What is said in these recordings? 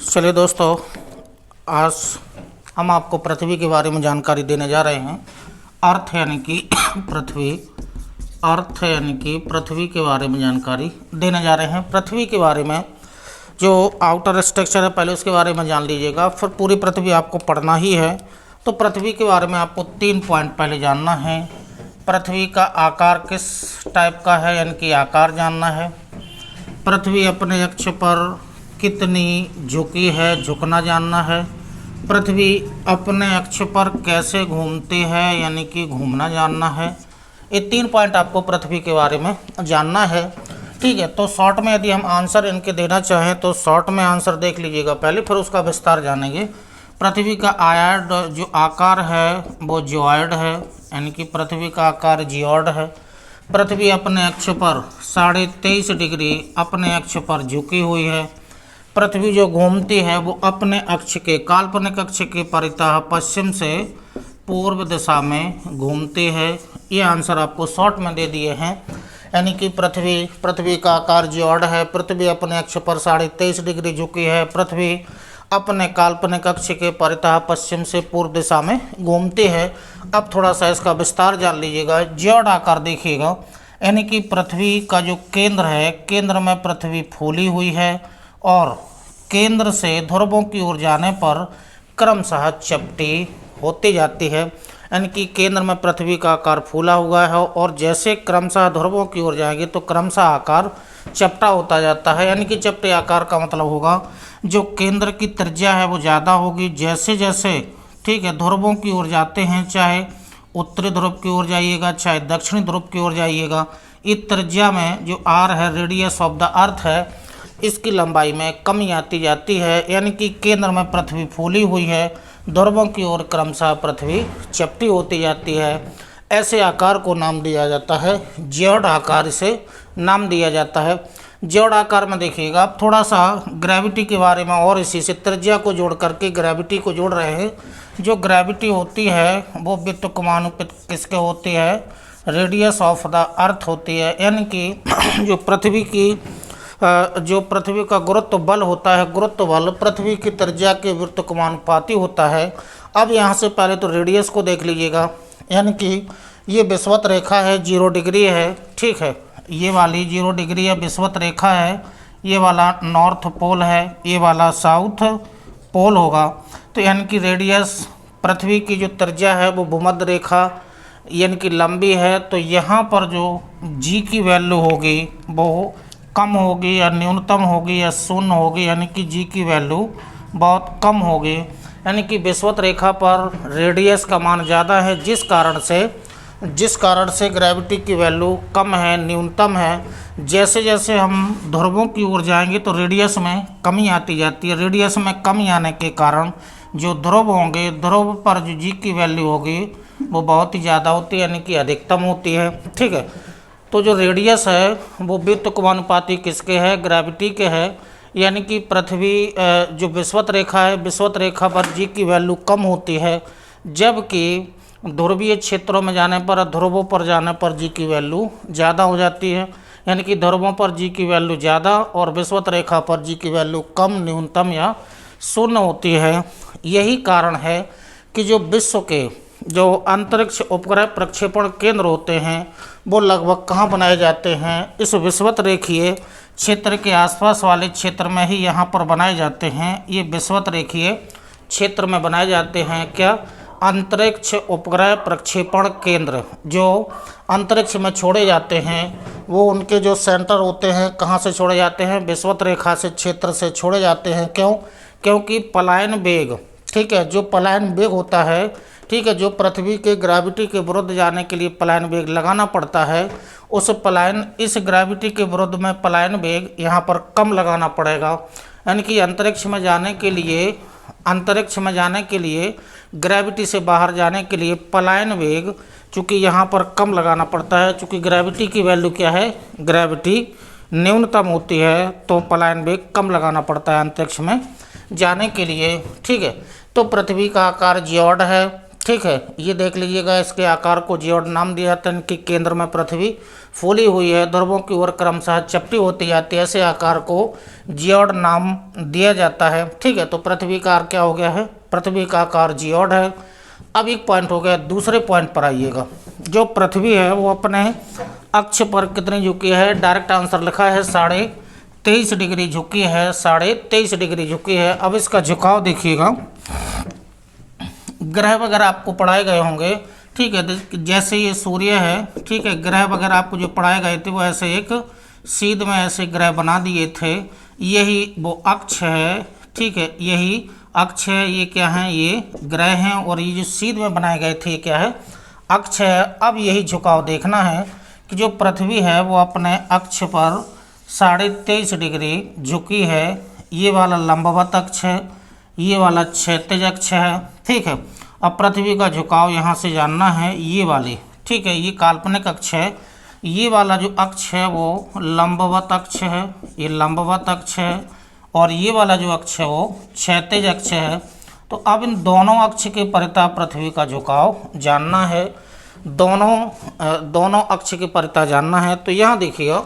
चलिए दोस्तों, आज हम आपको पृथ्वी के बारे में जानकारी देने जा रहे हैं। अर्थ यानी कि पृथ्वी के बारे में जानकारी देने जा रहे हैं। पृथ्वी के बारे में जो आउटर स्ट्रक्चर है पहले उसके बारे में जान लीजिएगा, फिर पूरी पृथ्वी आपको पढ़ना ही है। तो पृथ्वी के बारे में आपको 3 पॉइंट पहले जानना है। पृथ्वी का आकार किस टाइप का है यानी कि आकार जानना है। पृथ्वी अपने अक्ष पर कितनी झुकी है, झुकना जानना है। पृथ्वी अपने अक्ष पर कैसे घूमती है यानी कि घूमना जानना है। ये 3 पॉइंट आपको पृथ्वी के बारे में जानना है। ठीक है, तो शॉर्ट में यदि हम आंसर इनके देना चाहें तो शॉर्ट में आंसर देख लीजिएगा पहले, फिर उसका विस्तार जानेंगे। पृथ्वी का आयड जो आकार है वो जियोइड है, यानी कि पृथ्वी का आकार जियोइड है। पृथ्वी अपने अक्ष पर 23.5 डिग्री अपने अक्ष पर झुकी हुई है। पृथ्वी जो घूमती है वो अपने अक्ष के काल्पनिक अक्ष के परितः पश्चिम से पूर्व दिशा में घूमती है। ये आंसर आपको शॉर्ट में दे दिए हैं, यानी कि पृथ्वी का आकार जियोइड है। पृथ्वी अपने अक्ष पर 23.5 डिग्री झुकी है। पृथ्वी अपने काल्पनिक अक्ष के परितः पश्चिम से पूर्व दिशा में घूमती है। अब थोड़ा सा इसका विस्तार जान लीजिएगा। जियोइड आकार देखिएगा, यानी कि पृथ्वी का जो केंद्र है, केंद्र में पृथ्वी फूली हुई है और केंद्र से ध्रुवों की ओर जाने पर क्रमशः चपटी होती जाती है। यानी कि केंद्र में पृथ्वी का आकार फूला हुआ है और जैसे क्रमशः ध्रुवों की ओर जाएगी तो क्रमशः आकार चपटा होता जाता है। यानी कि चपटे आकार का मतलब होगा जो केंद्र की त्रिज्या है वो ज़्यादा होगी। जैसे जैसे ठीक है ध्रुवों की ओर जाते हैं, चाहे उत्तरी ध्रुव की ओर जाइएगा चाहे दक्षिणी ध्रुव की ओर जाइएगा, इस त्रिज्या में जो आर है, रेडियस ऑफ द अर्थ है, इसकी लंबाई में कमी आती जाती है। यानी कि केंद्र में पृथ्वी फूली हुई है, ध्रुवों की ओर क्रमशः पृथ्वी चपटी होती जाती है। ऐसे आकार को नाम दिया जाता है जियोइड आकार, इसे नाम दिया जाता है। जियोइड आकार में देखिएगा, आप थोड़ा सा ग्रेविटी के बारे में और इसी से त्रिज्या को जोड़ करके ग्रेविटी को जोड़ रहे हैं। जो ग्रेविटी होती है वो व्युत्क्रमानुपात किसके होती है, रेडियस ऑफ द अर्थ होती है। यानी कि जो पृथ्वी का गुरुत्व बल होता है, गुरुत्व बल पृथ्वी की त्रिज्या के व्युत्क्रमानुपाती होता है। अब यहाँ से पहले तो रेडियस को देख लीजिएगा, यानी कि ये विषुवत रेखा है, 0 डिग्री है। ठीक है, ये वाली 0 डिग्री है, विषुवत रेखा है। ये वाला नॉर्थ पोल है, ये वाला साउथ पोल होगा। तो यानी कि रेडियस पृथ्वी की जो त्रिज्या है वो भूमध्य रेखा यानी कि लंबी है। तो यहाँ पर जो जी की वैल्यू होगी वो कम होगी या न्यूनतम होगी या शून्य होगी, यानी कि जी की वैल्यू बहुत कम होगी। यानी कि विषुवत रेखा पर रेडियस का मान ज़्यादा है, जिस कारण से ग्रेविटी की वैल्यू कम है, न्यूनतम है। जैसे जैसे हम ध्रुवों की ओर जाएंगे तो रेडियस में कमी आती जाती है। रेडियस में कमी आने के कारण जो ध्रुव होंगे, ध्रुव पर जो जी की वैल्यू होगी वो बहुत ही ज़्यादा होती है, यानी कि अधिकतम होती है। ठीक है, तो जो रेडियस है वो व्युत्क्रमानुपाती किसके है, ग्रेविटी के है। यानी कि पृथ्वी जो विषुवत रेखा है, विषुवत रेखा पर जी की वैल्यू कम होती है, जबकि ध्रुवीय क्षेत्रों में जाने पर, ध्रुवों पर जाने पर जी की वैल्यू ज़्यादा हो जाती है। यानी कि ध्रुवों पर जी की वैल्यू ज़्यादा और विषुवत रेखा पर जी की वैल्यू कम, न्यूनतम या शून्य होती है। यही कारण है कि जो विश्व के जो अंतरिक्ष उपग्रह प्रक्षेपण केंद्र होते हैं वो लगभग कहाँ बनाए जाते हैं, इस विषुवत रेखीय क्षेत्र के आसपास वाले क्षेत्र में ही यहाँ पर बनाए जाते हैं। ये विषुवत रेखीय क्षेत्र में बनाए जाते हैं। क्या, अंतरिक्ष उपग्रह प्रक्षेपण केंद्र जो अंतरिक्ष में छोड़े जाते हैं वो उनके जो सेंटर होते हैं कहाँ से छोड़े जाते हैं, विषुवत रेखा से क्षेत्र से छोड़े जाते हैं। क्यों, क्योंकि पलायन वेग, ठीक है, जो पलायन वेग होता है, ठीक है, जो पृथ्वी के ग्रेविटी के विरुद्ध जाने के लिए पलायन वेग लगाना पड़ता है, इस ग्रेविटी के विरुद्ध में पलायन वेग यहाँ पर कम लगाना पड़ेगा। यानी कि अंतरिक्ष में जाने के लिए ग्रेविटी से बाहर जाने के लिए पलायन वेग चूँकि यहाँ पर कम लगाना पड़ता है। चूँकि ग्रेविटी की वैल्यू क्या है, ग्रेविटी न्यूनतम होती है, तो पलायन वेग कम लगाना पड़ता है अंतरिक्ष में जाने के लिए। ठीक है, तो पृथ्वी का आकार जियोइड है। ठीक है, ये देख लीजिएगा, इसके आकार को जियोड नाम दिया जाता है। इनके केंद्र में पृथ्वी फूली हुई है, ध्रुवों की ओर क्रमशः चपटी होती जाती है, ऐसे आकार को जियोड नाम दिया जाता है। ठीक है, तो पृथ्वी का आकार क्या हो गया है, पृथ्वी का आकार जियोड है। अब एक पॉइंट हो गया, दूसरे पॉइंट पर आइएगा। जो पृथ्वी है वो अपने अक्ष पर कितनी झुकी है, डायरेक्ट आंसर लिखा है 23.5 डिग्री झुकी है, 23.5 डिग्री झुकी है। अब इसका झुकाव देखिएगा, ग्रह वगैरह आपको पढ़ाए गए होंगे। ठीक है, जैसे ये सूर्य है, ठीक है, ग्रह वगैरह आपको जो पढ़ाए गए थे वो ऐसे एक सीध में ऐसे ग्रह बना दिए थे, यही वो अक्ष है। ठीक है, यही अक्ष है, ये क्या है, ये ग्रह हैं, और ये जो सीध में बनाए गए थे ये क्या है, अक्ष है। अब यही झुकाव देखना है कि जो पृथ्वी है वो अपने अक्ष पर 23.5 डिग्री झुकी है। ये वाला लंबवत अक्ष है, ये वाला क्षैतिज अक्ष है। ठीक है, अब पृथ्वी का झुकाव यहाँ से जानना है, ये वाली। ठीक है, ये काल्पनिक अक्ष है, ये वाला जो अक्ष है वो लंबवत अक्ष है, ये लंबवत अक्ष है, और ये वाला जो अक्ष है वो क्षैतिज अक्ष है। तो अब इन दोनों अक्ष के परितः पृथ्वी का झुकाव जानना है, दोनों अक्ष के परितः जानना है। तो यहाँ देखिएगा,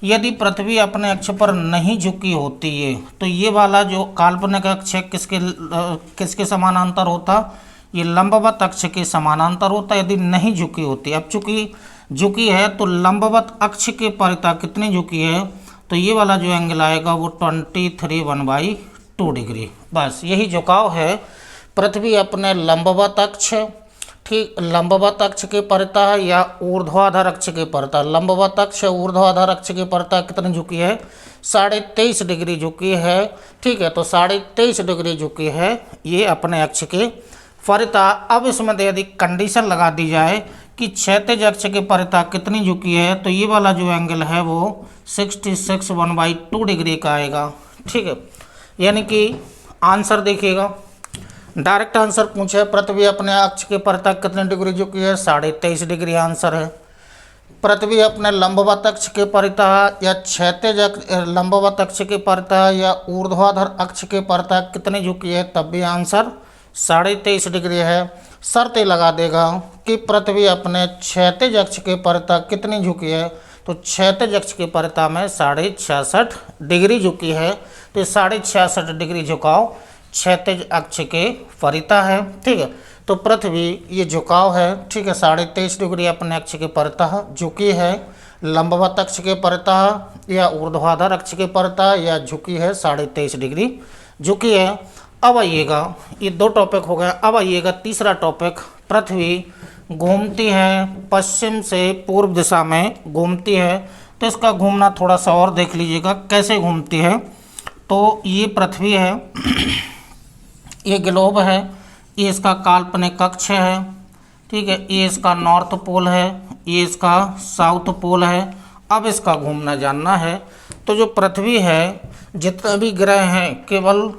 यदि पृथ्वी अपने अक्ष पर नहीं झुकी होती है तो ये वाला जो काल्पनिक अक्ष है किसके समानांतर होता, ये लंबवत अक्ष के समानांतर होता यदि नहीं झुकी होती। अब चूंकि झुकी है तो लंबवत अक्ष के परितः कितनी झुकी है, तो ये वाला जो एंगल आएगा वो 23.1/2 डिग्री। बस यही झुकाव है, पृथ्वी अपने लंबवत अक्ष, ठीक, लंबवत अक्ष के परितः या ऊर्ध्वाधर अक्ष के परितः, लंबवत अक्ष ऊर्ध्वाधर अक्ष के परितः कितनी झुकी है, 23.5 डिग्री झुकी है। ठीक है, तो 23.5 डिग्री झुकी है ये अपने अक्ष के परितः। अब इसमें यदि कंडीशन लगा दी जाए कि क्षैतिज अक्ष के परितः कितनी झुकी है, तो ये वाला जो एंगल है वो 66.1/2 डिग्री का आएगा। ठीक है, यानी कि आंसर देखिएगा, डायरेक्ट आंसर पूछे है, पृथ्वी अपने अक्ष के परितः कितने डिग्री झुकी है, 23.5 डिग्री आंसर है। पृथ्वी अपने लंबवत अक्ष के परितः या क्षैतिज लंबवत अक्ष के परितः या ऊर्ध्वाधर अक्ष के परितः कितनी झुकी है, तब भी आंसर 23.5 डिग्री है। शर्त लगा देगा कि पृथ्वी अपने क्षैतिज अक्ष के परितः कितनी झुकी है, तो क्षैतिज अक्ष के परितः में 66.5 डिग्री झुकी है। तो 66.5 डिग्री झुकाव क्षैतिज अक्ष के परितः है। ठीक है, तो पृथ्वी ये झुकाव है। ठीक है, 23.5 डिग्री अपने अक्ष के परितः झुकी है, लंबवत अक्ष के परितः या ऊर्ध्वाधर अक्ष के परितः या झुकी है 23.5 डिग्री झुकी है। अब आइएगा, ये 2 टॉपिक हो गए। अब आइएगा तीसरा टॉपिक, पृथ्वी घूमती है पश्चिम से पूर्व दिशा में घूमती है। तो इसका घूमना थोड़ा सा और देख लीजिएगा कैसे घूमती है। तो ये पृथ्वी है, ये ग्लोब है, ये इसका काल्पनिक अक्ष है। ठीक है, ये इसका नॉर्थ पोल है, ये इसका साउथ पोल है। अब इसका घूमना जानना है। तो जो पृथ्वी है, जितने भी ग्रह हैं, केवल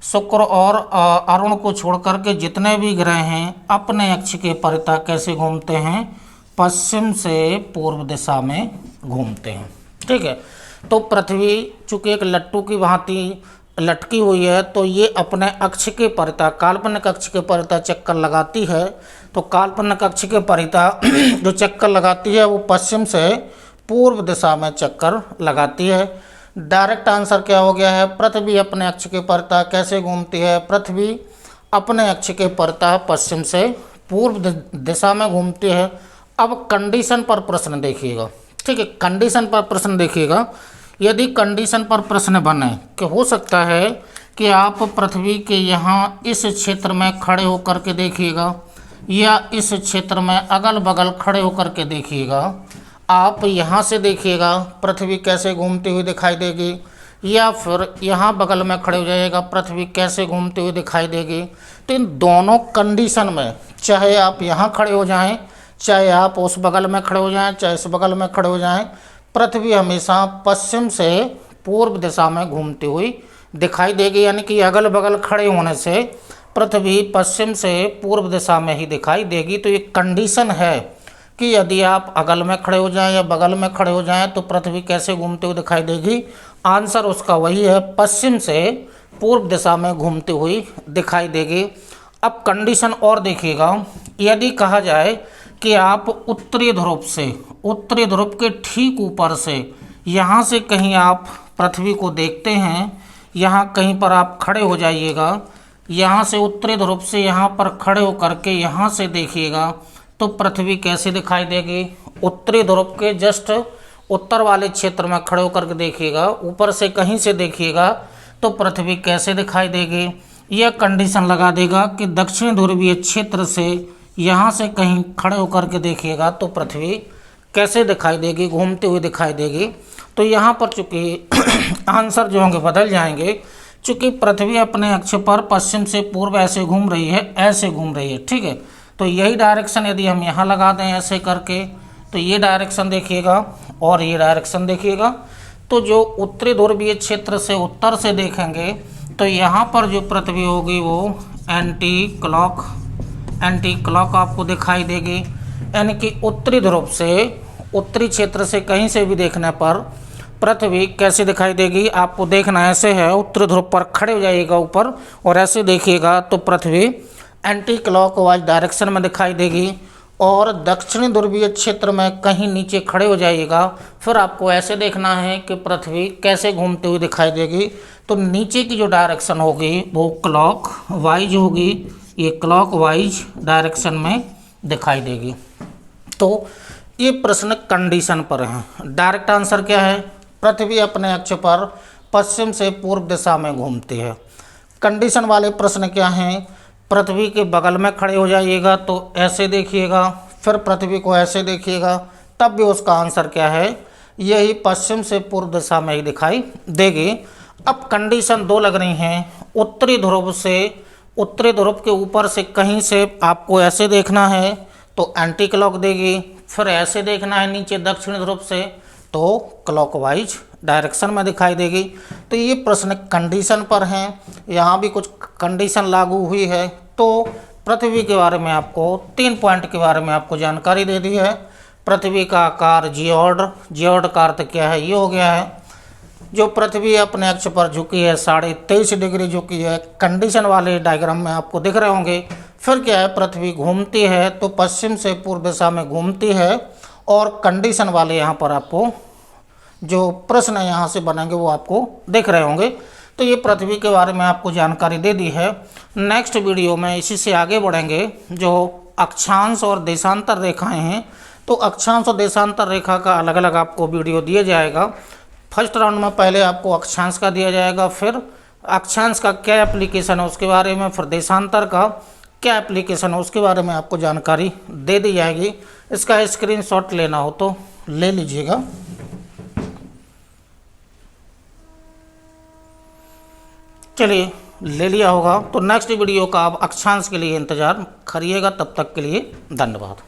शुक्र और अरुण को छोड़ करके जितने भी ग्रह हैं अपने अक्ष के परितः कैसे घूमते हैं, पश्चिम से पूर्व दिशा में घूमते हैं। ठीक है, तो पृथ्वी चूँकि एक लट्टू की भांति लटकी हुई है, तो ये अपने अक्ष के परितः, काल्पनिक अक्ष के परितः चक्कर लगाती है। तो काल्पनिक अक्ष के परितः जो चक्कर लगाती है वो पश्चिम से पूर्व दिशा में चक्कर लगाती है। डायरेक्ट आंसर क्या हो गया है, पृथ्वी अपने अक्ष के परितः कैसे घूमती है, पृथ्वी अपने अक्ष के परितः पश्चिम से पूर्व दिशा में घूमती है। अब कंडीशन पर प्रश्न देखिएगा। ठीक है, कंडीशन पर प्रश्न देखिएगा। यदि कंडीशन पर प्रश्न बने कि हो सकता है कि आप पृथ्वी के यहाँ इस क्षेत्र में खड़े होकर के देखिएगा या इस क्षेत्र में अगल बगल खड़े होकर के देखिएगा। आप यहाँ से देखिएगा पृथ्वी कैसे घूमती हुई दिखाई देगी, या फिर यहाँ बगल में खड़े हो जाइएगा पृथ्वी कैसे घूमती हुई दिखाई देगी। तो इन दोनों कंडीशन में, चाहे आप यहाँ खड़े हो जाएं, चाहे आप उस बगल में खड़े हो जाएं, चाहे इस बगल में खड़े हो जाएं, पृथ्वी हमेशा पश्चिम से पूर्व दिशा में घूमती हुई दिखाई देगी। यानी कि अगल बगल खड़े होने से पृथ्वी पश्चिम से पूर्व दिशा में ही दिखाई देगी। तो ये कंडीशन है कि यदि आप अगल में खड़े हो जाएं या बगल में खड़े हो जाएं तो पृथ्वी कैसे घूमते हुए दिखाई देगी। आंसर उसका वही है, पश्चिम से पूर्व दिशा में घूमती हुई दिखाई देगी। अब कंडीशन और देखिएगा, यदि कहा जाए कि आप उत्तरी ध्रुव के ठीक ऊपर से यहाँ से कहीं आप पृथ्वी को देखते हैं, यहाँ कहीं पर आप खड़े हो जाइएगा, यहाँ से उत्तरी ध्रुव से यहाँ पर खड़े होकर के यहाँ से देखिएगा तो पृथ्वी कैसे दिखाई देगी। उत्तरी ध्रुव के जस्ट उत्तर वाले क्षेत्र में खड़े होकर के देखिएगा, ऊपर से कहीं से देखिएगा तो पृथ्वी कैसे दिखाई देगी। यह कंडीशन लगा देगा कि दक्षिण ध्रुवीय क्षेत्र से यहाँ से कहीं खड़े होकर के देखिएगा तो पृथ्वी कैसे दिखाई देगी, घूमते हुए दिखाई देगी। तो यहाँ पर चूँकि आंसर जो होंगे बदल जाएंगे, चूँकि पृथ्वी अपने अक्ष पर पश्चिम से पूर्व ऐसे घूम रही है, ऐसे घूम रही है, ठीक है। तो यही डायरेक्शन यदि हम यहाँ लगा दें ऐसे करके, तो ये डायरेक्शन देखिएगा और ये डायरेक्शन देखिएगा। तो जो उत्तरी ध्रुवीय क्षेत्र से उत्तर से देखेंगे तो यहाँ पर जो पृथ्वी होगी वो एंटी क्लॉक आपको दिखाई देगी। यानी कि उत्तरी ध्रुव से, उत्तरी क्षेत्र से कहीं से भी देखने पर पृथ्वी कैसे दिखाई देगी, आपको देखना ऐसे है, उत्तरी ध्रुव पर खड़े हो जाइएगा ऊपर और ऐसे देखिएगा तो पृथ्वी एंटी क्लॉकवाइज डायरेक्शन में दिखाई देगी। और दक्षिणी ध्रुवीय क्षेत्र में कहीं नीचे खड़े हो जाइएगा, फिर आपको ऐसे देखना है कि पृथ्वी कैसे घूमते हुए दिखाई देगी। तो नीचे की जो डायरेक्शन होगी वो क्लॉकवाइज होगी, ये क्लॉकवाइज डायरेक्शन में दिखाई देगी। तो ये प्रश्न कंडीशन पर है। डायरेक्ट आंसर क्या है, पृथ्वी अपने अक्ष पर पश्चिम से पूर्व दिशा में घूमती है। कंडीशन वाले प्रश्न क्या हैं, पृथ्वी के बगल में खड़े हो जाइएगा तो ऐसे देखिएगा, फिर पृथ्वी को ऐसे देखिएगा, तब भी उसका आंसर क्या है, यही पश्चिम से पूर्व दिशा में ही दिखाई देगी। अब कंडीशन 2 लग रही हैं, उत्तरी ध्रुव के ऊपर से कहीं से आपको ऐसे देखना है तो एंटी क्लॉक देगी, फिर ऐसे देखना है नीचे दक्षिण ध्रुव से तो क्लॉकवाइज डायरेक्शन में दिखाई देगी। तो ये प्रश्न कंडीशन पर हैं, यहाँ भी कुछ कंडीशन लागू हुई है। तो पृथ्वी के बारे में आपको 3 पॉइंट के बारे में आपको जानकारी दे दी है। पृथ्वी का आकार जियोड का अर्थ क्या है, ये हो गया है। जो पृथ्वी अपने अक्ष पर झुकी है 23.5 डिग्री झुकी है, कंडीशन वाले डायग्राम में आपको दिख रहे होंगे। फिर क्या है, पृथ्वी घूमती है तो पश्चिम से पूर्व दिशा में घूमती है। और कंडीशन वाले यहाँ पर आपको जो प्रश्न यहाँ से बनेंगे वो आपको दिख रहे होंगे। तो ये पृथ्वी के बारे में आपको जानकारी दे दी है। नेक्स्ट वीडियो में इसी से आगे बढ़ेंगे। जो अक्षांश और देशांतर रेखाएं हैं, तो अक्षांश और देशांतर रेखा का अलग अलग आपको वीडियो दिया जाएगा। फर्स्ट राउंड में पहले आपको अक्षांश का दिया जाएगा, फिर अक्षांश का क्या एप्लीकेशन है उसके बारे में, फिर देशांतर का क्या एप्लीकेशन है उसके बारे में आपको जानकारी दे दी जाएगी। इसका स्क्रीनशॉट लेना हो तो ले लीजिएगा। चलिए, ले लिया होगा तो नेक्स्ट वीडियो का आप अक्षांश के लिए इंतज़ार करिएगा। तब तक के लिए धन्यवाद।